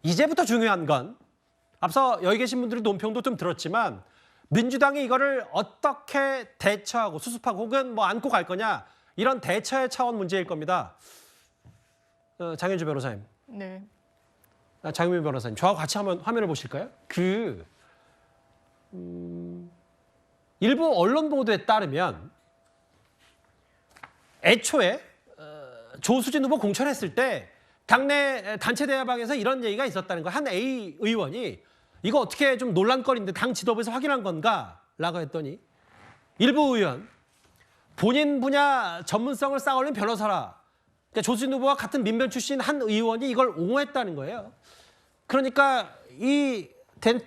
이제부터 중요한 건 앞서 여기 계신 분들이 논평도 좀 들었지만 민주당이 이거를 어떻게 대처하고 수습하고 혹은 뭐 안고 갈 거냐 이런 대처의 차원 문제일 겁니다. 장현주 변호사님. 네. 장윤민 변호사님. 저하고 같이 한번 화면을 보실까요? 일부 언론 보도에 따르면 애초에 조수진 후보 공천했을 때 당내 단체 대화방에서 이런 얘기가 있었다는 거예요. 한 A 의원이 이거 어떻게 좀 논란거리인데 당 지도부에서 확인한 건가? 라고 했더니 일부 의원 본인 분야 전문성을 쌓아올린 변호사라. 그러니까 조수진 후보와 같은 민변 출신 한 의원이 이걸 옹호했다는 거예요. 그러니까 이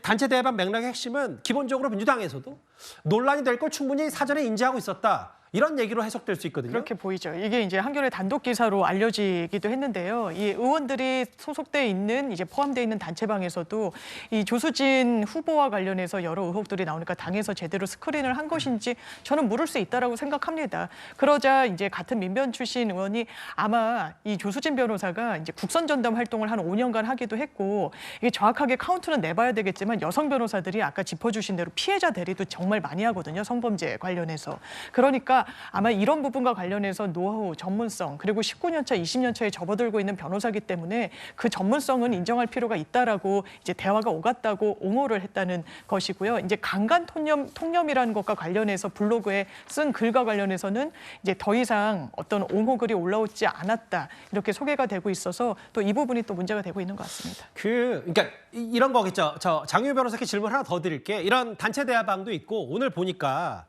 단체 대화방 맥락의 핵심은 기본적으로 민주당에서도 논란이 될 걸 충분히 사전에 인지하고 있었다. 이런 얘기로 해석될 수 있거든요. 그렇게 보이죠. 이게 이제 한겨레 단독 기사로 알려지기도 했는데요. 이 의원들이 소속돼 있는 이제 포함되어 있는 단체방에서도 이 조수진 후보와 관련해서 여러 의혹들이 나오니까 당에서 제대로 스크린을 한 것인지 저는 물을 수 있다라고 생각합니다. 그러자 이제 같은 민변 출신 의원이 아마 이 조수진 변호사가 이제 국선 전담 활동을 한 5년간 하기도 했고 이게 정확하게 카운트는 내봐야 되겠지만 여성 변호사들이 아까 짚어주신 대로 피해자 대리도 정말 많이 하거든요. 성범죄 관련해서. 그러니까 아마 이런 부분과 관련해서 노하우, 전문성 그리고 19년 차, 20년 차에 접어들고 있는 변호사기 때문에 그 전문성은 인정할 필요가 있다라고 이제 대화가 오갔다고 옹호를 했다는 것이고요. 이제 강간 통념이라는 것과 관련해서 블로그에 쓴 글과 관련해서는 이제 더 이상 어떤 옹호 글이 올라오지 않았다 이렇게 소개가 되고 있어서 또 이 부분이 또 문제가 되고 있는 것 같습니다. 그러니까 이런 거겠죠. 저 장유 변호사께 질문 하나 더 드릴게. 이런 단체 대화방도 있고 오늘 보니까.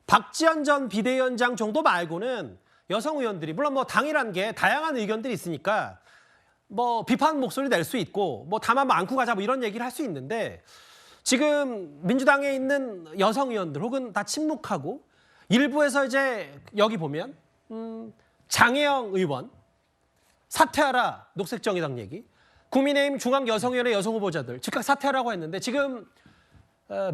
박지원 전 비대위원장 정도 말고는 여성 의원들이 물론 뭐 당이란 게 다양한 의견들이 있으니까 뭐 비판 목소리 낼 수 있고 뭐 다만 뭐 안고 가자 뭐 이런 얘기를 할 수 있는데 지금 민주당에 있는 여성 의원들 혹은 다 침묵하고 일부에서 이제 여기 보면 장혜영 의원 사퇴하라 녹색정의당 얘기 국민의힘 중앙여성위원회 여성 후보자들 즉각 사퇴하라고 했는데 지금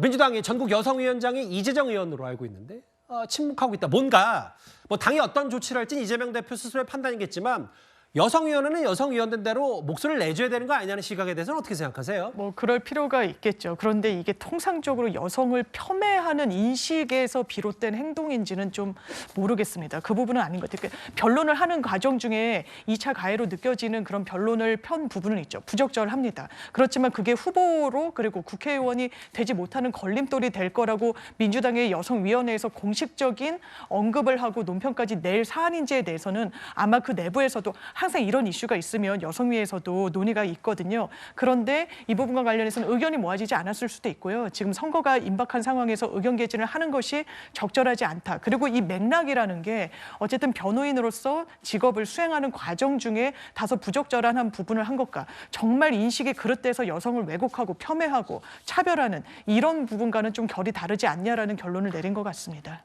민주당의 전국 여성위원장이 이재정 의원으로 알고 있는데 침묵하고 있다. 뭔가 뭐 당이 어떤 조치를 할지는 이재명 대표 스스로의 판단이겠지만 여성위원회는 여성위원대로 목소리를 내줘야 되는 거 아니냐는 시각에 대해서는 어떻게 생각하세요? 뭐 그럴 필요가 있겠죠. 그런데 이게 통상적으로 여성을 폄훼하는 인식에서 비롯된 행동인지는 좀 모르겠습니다. 그 부분은 아닌 것 같아요. 변론을 하는 과정 중에 2차 가해로 느껴지는 그런 변론을 편 부분은 있죠. 부적절합니다. 그렇지만 그게 후보로 그리고 국회의원이 되지 못하는 걸림돌이 될 거라고 민주당의 여성위원회에서 공식적인 언급을 하고 논평까지 낼 사안인지에 대해서는 아마 그 내부에서도 항상 이런 이슈가 있으면 여성위에서도 논의가 있거든요. 그런데 이 부분과 관련해서는 의견이 모아지지 않았을 수도 있고요. 지금 선거가 임박한 상황에서 의견 개진을 하는 것이 적절하지 않다. 그리고 이 맥락이라는 게 어쨌든 변호인으로서 직업을 수행하는 과정 중에 다소 부적절한 한 부분을 한 것과 정말 인식이 그릇돼서 여성을 왜곡하고 폄훼하고 차별하는 이런 부분과는 좀 결이 다르지 않냐라는 결론을 내린 것 같습니다.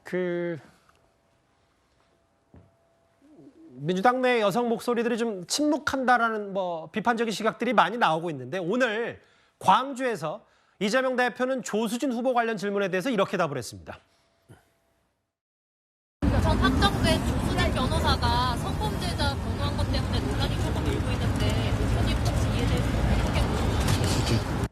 민주당 내 여성 목소리들이 좀 침묵한다라는 뭐 비판적인 시각들이 많이 나오고 있는데 오늘 광주에서 이재명 대표는 조수진 후보 관련 질문에 대해서 이렇게 답을 했습니다. 전 확정된 조수진 변호사가 성범죄자 변호한 것 때문에 논란이 조금 일고 있는데 교수님 혹시 이에 대해서 어떻게 보시나요?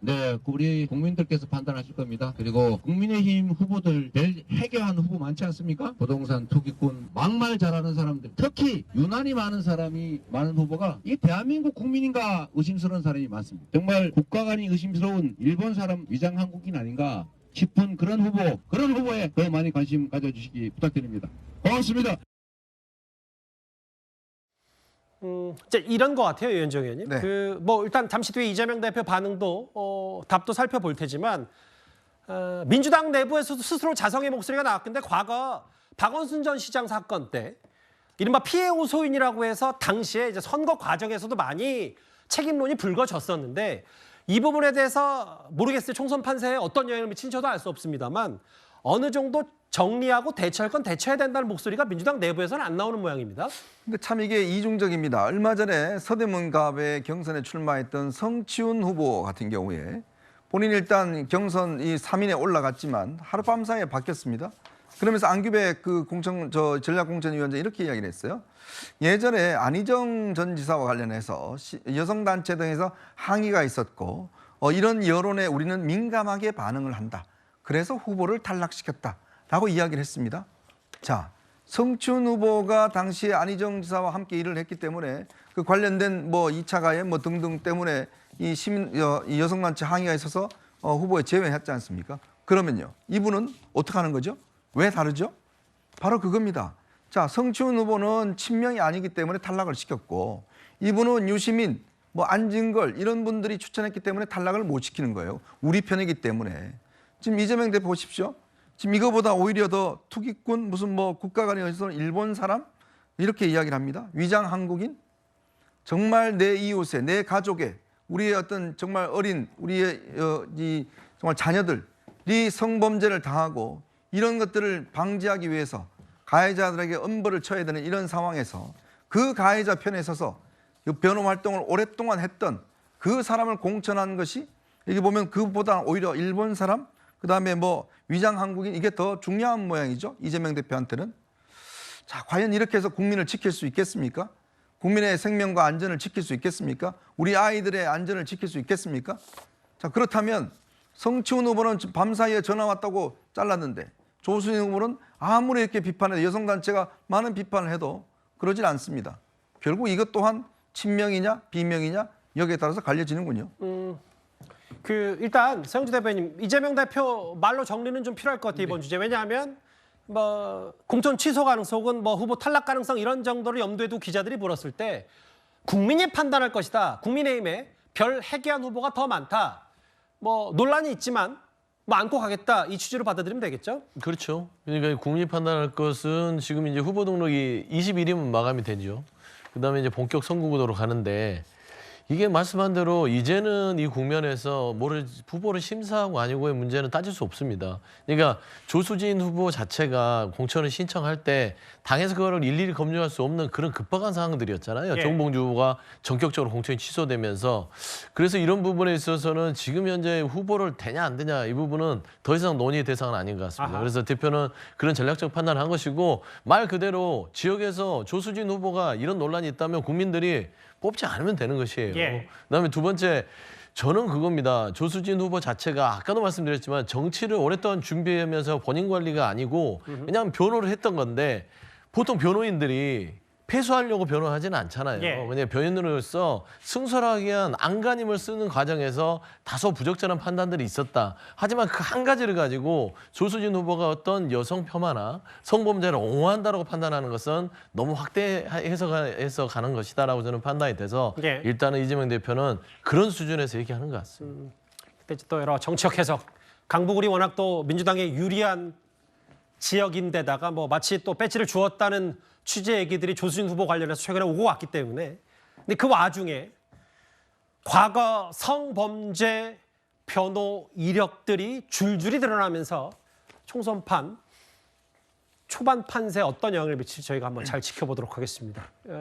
네, 우리 국민들께서 판단하실 겁니다. 그리고 국민의힘 후보들 제일 해결하는 후보 많지 않습니까? 부동산 투기꾼, 막말 잘하는 사람들, 특히 유난히 많은 사람이 많은 후보가 이 대한민국 국민인가 의심스러운 사람이 많습니다. 정말 국가간이 의심스러운 일본 사람 위장 한국인 아닌가 싶은 그런 후보에 더 많이 관심 가져주시기 부탁드립니다. 고맙습니다. 이런 것 같아요, 유현정 의원님. 네. 뭐 일단 잠시 뒤에 이재명 대표 반응도 답도 살펴볼 테지만 민주당 내부에서도 스스로 자성의 목소리가 나왔는데 과거 박원순 전 시장 사건 때 이른바 피해 호소인이라고 해서 당시에 이제 선거 과정에서도 많이 책임론이 불거졌었는데 이 부분에 대해서 모르겠어요. 총선 판세에 어떤 영향을 미친지 저도 알 수 없습니다만 어느 정도 정리하고 대처할 건 대처해야 된다는 목소리가 민주당 내부에서는 안 나오는 모양입니다. 근데 참 이게 이중적입니다. 얼마 전에 서대문갑의 경선에 출마했던 성치훈 후보 같은 경우에 본인이 일단 경선 이 3인에 올라갔지만 하룻밤 사이에 바뀌었습니다. 그러면서 안규백 그 전략공천위원장 이렇게 이야기를 했어요. 예전에 안희정 전 지사와 관련해서 여성단체 등에서 항의가 있었고 이런 여론에 우리는 민감하게 반응을 한다. 그래서 후보를 탈락시켰다라고 이야기를 했습니다. 자, 성춘 후보가 당시에 안희정 지사와 함께 일을 했기 때문에 그 관련된 뭐 2차 가해 뭐 등등 때문에 이 여성단체 항의가 있어서 후보에 제외했지 않습니까? 그러면요, 이분은 어떻게 하는 거죠? 왜 다르죠? 바로 그겁니다. 자, 성춘 후보는 친명이 아니기 때문에 탈락을 시켰고, 이분은 유시민, 뭐 안진걸 이런 분들이 추천했기 때문에 탈락을 못 시키는 거예요. 우리 편이기 때문에. 지금 이재명 대표 보십시오. 지금 이거보다 오히려 더 투기꾼, 무슨 뭐 국가 간에 어디서 일본 사람 이렇게 이야기를 합니다. 위장 한국인. 정말 내 이웃에, 내 가족에, 우리의 어떤 정말 어린 우리의 이 정말 자녀들이 성범죄를 당하고 이런 것들을 방지하기 위해서 가해자들에게 엄벌을 쳐야 되는 이런 상황에서 그 가해자 편에 서서 변호 활동을 오랫동안 했던 그 사람을 공천한 것이 여기 보면 그보다 오히려 일본 사람, 그다음에 뭐 위장 한국인 이게 더 중요한 모양이죠. 이재명 대표한테는. 자, 과연 이렇게 해서 국민을 지킬 수 있겠습니까? 국민의 생명과 안전을 지킬 수 있겠습니까? 우리 아이들의 안전을 지킬 수 있겠습니까? 자, 그렇다면 성치훈 후보는 밤사이에 전화 왔다고 잘랐는데 조수진 후보는 아무리 이렇게 비판해도 여성단체가 많은 비판을 해도 그러질 않습니다. 결국 이것 또한 친명이냐 비명이냐 여기에 따라서 갈려지는군요. 일단 서영주 대표님, 이재명 대표 말로 정리는 좀 필요할 것 같아요, 이번 주제. 왜냐하면 뭐 공천 취소 가능성 혹은 뭐 후보 탈락 가능성 이런 정도를 염두에 두고 기자들이 물었을 때 국민이 판단할 것이다. 국민의힘에 별 해계한 후보가 더 많다. 뭐 논란이 있지만 뭐 안고 가겠다. 이 취지로 받아들이면 되겠죠? 그렇죠. 그러니까 국민이 판단할 것은 지금 이제 후보 등록이 21일이면 마감이 되죠. 그다음에 이제 본격 선거구도로 가는데 이게 말씀한 대로 이제는 이 국면에서 후보를 심사하고 아니고의 문제는 따질 수 없습니다. 그러니까 조수진 후보 자체가 공천을 신청할 때 당에서 그거를 일일이 검증할 수 없는 그런 급박한 상황들이었잖아요. 예. 정봉주 후보가 전격적으로 공천이 취소되면서 그래서 이런 부분에 있어서는 지금 현재 후보를 되냐 안 되냐 이 부분은 더 이상 논의의 대상은 아닌 것 같습니다. 아하. 그래서 대표는 그런 전략적 판단을 한 것이고 말 그대로 지역에서 조수진 후보가 이런 논란이 있다면 국민들이 뽑지 않으면 되는 것이에요. 예. 그다음에 두 번째 저는 그겁니다. 조수진 후보 자체가 아까도 말씀드렸지만 정치를 오랫동안 준비하면서 본인 관리가 아니고 그냥 변호를 했던 건데 보통 변호인들이 패소하려고 변호하지는 않잖아요. 예. 왜냐하면 변호인으로서 승소하기 위한 안간힘을 쓰는 과정에서 다소 부적절한 판단들이 있었다. 하지만 그 한 가지를 가지고 조수진 후보가 어떤 여성 폄하나 성범죄를 옹호한다라고 판단하는 것은 너무 확대해서 가는 것이다라고 저는 판단이 돼서 예. 일단은 이재명 대표는 그런 수준에서 얘기하는 것 같습니다. 그때 또 여러 정치적 해석. 강북을이 워낙 또 민주당에 유리한 지역인데다가 뭐 마치 또 배지를 주었다는 취재 얘기들이 조수진 후보 관련해서 최근에 오고 왔기 때문에 근데 그 와중에 과거 성범죄 변호 이력들이 줄줄이 드러나면서 총선판 초반 판세에 어떤 영향을 미칠지 저희가 한번 잘 지켜보도록 하겠습니다.